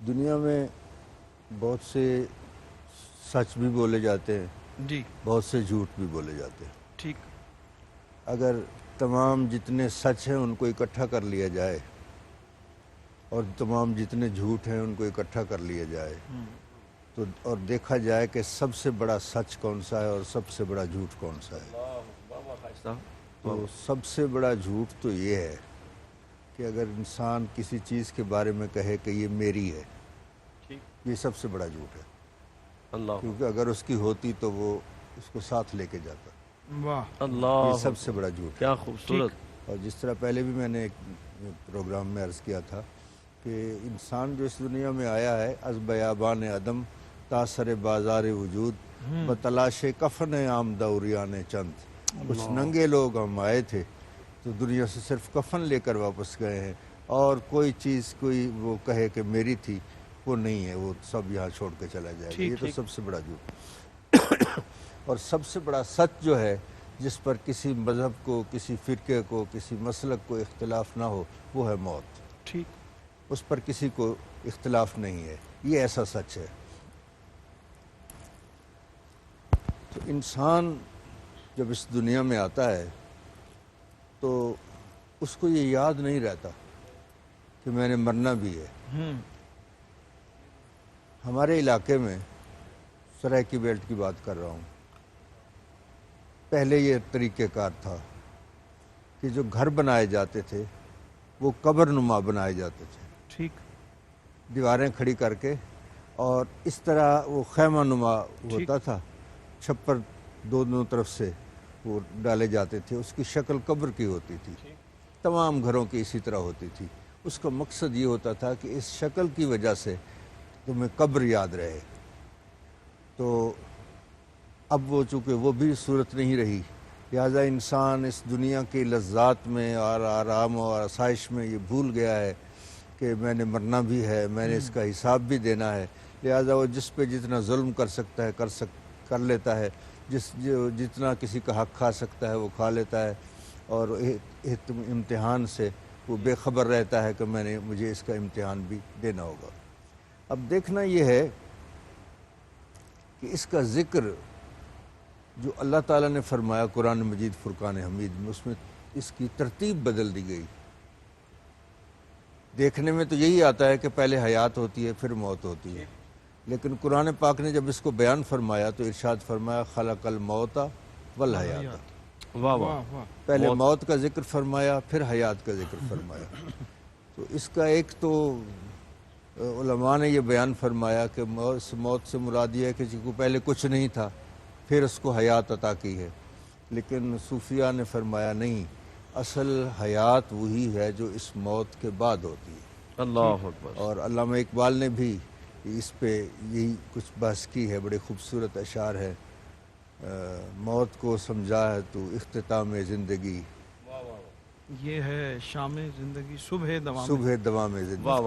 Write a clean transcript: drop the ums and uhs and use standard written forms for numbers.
دنیا میں بہت سے سچ بھی بولے جاتے ہیں، جی بہت سے جھوٹ بھی بولے جاتے ہیں۔ ٹھیک۔ اگر تمام جتنے سچ ہیں ان کو اکٹھا کر لیا جائے اور تمام جتنے جھوٹ ہیں ان کو اکٹھا کر لیا جائے تو اور دیکھا جائے کہ سب سے بڑا سچ کون سا ہے اور سب سے بڑا جھوٹ کون سا ہے، تو سب سے بڑا جھوٹ تو یہ ہے کہ اگر انسان کسی چیز کے بارے میں کہے کہ یہ میری ہے، یہ سب سے بڑا جھوٹ ہے، اللہ کیونکہ اگر اس کی ہوتی تو وہ اس کو ساتھ لے کے جاتا۔ واہ، اللہ یہ سب سے بڑا جھوٹ ہے۔ کیا خوبصورت۔ اور جس طرح پہلے بھی میں نے ایک پروگرام میں عرض کیا تھا کہ انسان جو اس دنیا میں آیا ہے از بیابان عدم تاثر بازار وجود بتلاش کفن آمدہ اوریان چند، کچھ ننگے لوگ ہم آئے تھے تو دنیا سے صرف کفن لے کر واپس گئے ہیں، اور کوئی چیز کوئی وہ کہے کہ میری تھی وہ نہیں ہے، وہ سب یہاں چھوڑ کے چلا جائے گا۔ یہ تو سب سے بڑا جھوٹ اور سب سے بڑا سچ جو ہے جس پر کسی مذہب کو، کسی فرقے کو، کسی مسلک کو اختلاف نہ ہو، وہ ہے موت۔ ٹھیک۔ اس پر کسی کو اختلاف نہیں ہے، یہ ایسا سچ ہے۔ تو انسان جب اس دنیا میں آتا ہے تو اس کو یہ یاد نہیں رہتا کہ میں نے مرنا بھی ہے۔ ہمارے علاقے میں سرائکی بیلٹ کی بات کر رہا ہوں، پہلے یہ طریقہ کار تھا کہ جو گھر بنائے جاتے تھے وہ قبر نما بنائے جاتے تھے، ٹھیک۔ دیواریں کھڑی کر کے، اور اس طرح وہ خیمہ نما ہوتا تھا، چھپر دونوں طرف سے وہ ڈالے جاتے تھے، اس کی شکل قبر کی ہوتی تھی، تمام گھروں کی اسی طرح ہوتی تھی۔ اس کا مقصد یہ ہوتا تھا کہ اس شکل کی وجہ سے تمہیں قبر یاد رہے۔ تو اب وہ چونکہ وہ بھی صورت نہیں رہی، لہٰذا انسان اس دنیا کی لذات میں اور آرام اور آسائش میں یہ بھول گیا ہے کہ میں نے مرنا بھی ہے، میں نے اس کا حساب بھی دینا ہے، لہٰذا وہ جس پہ جتنا ظلم کر سکتا ہے کر لیتا ہے، جتنا کسی کا حق کھا سکتا ہے وہ کھا لیتا ہے، اور امتحان سے وہ بے خبر رہتا ہے کہ مجھے اس کا امتحان بھی دینا ہوگا۔ اب دیکھنا یہ ہے کہ اس کا ذکر جو اللہ تعالیٰ نے فرمایا قرآن مجید فرقان حمید میں، اس میں اس کی ترتیب بدل دی گئی۔ دیکھنے میں تو یہی آتا ہے کہ پہلے حیات ہوتی ہے پھر موت ہوتی ہے، لیکن قرآن پاک نے جب اس کو بیان فرمایا تو ارشاد فرمایا خلق الموت والحیات، واہ واہ، پہلے موت کا ذکر فرمایا پھر حیات کا ذکر فرمایا۔ تو اس کا ایک تو علماء نے یہ بیان فرمایا کہ موت سے مراد یہ ہے کہ جس کو پہلے کچھ نہیں تھا پھر اس کو حیات عطا کی ہے، لیکن صوفیاء نے فرمایا نہیں، اصل حیات وہی ہے جو اس موت کے بعد ہوتی ہے۔ اللہ اکبر۔ اور علامہ اقبال نے بھی اس پہ یہی کچھ بحث کی ہے، بڑے خوبصورت اشعار ہے۔ موت کو سمجھا ہے تو اختتام زندگی، یہ ہے شام زندگی صبح دوام صبح دوام زندگی۔ واہ واہ۔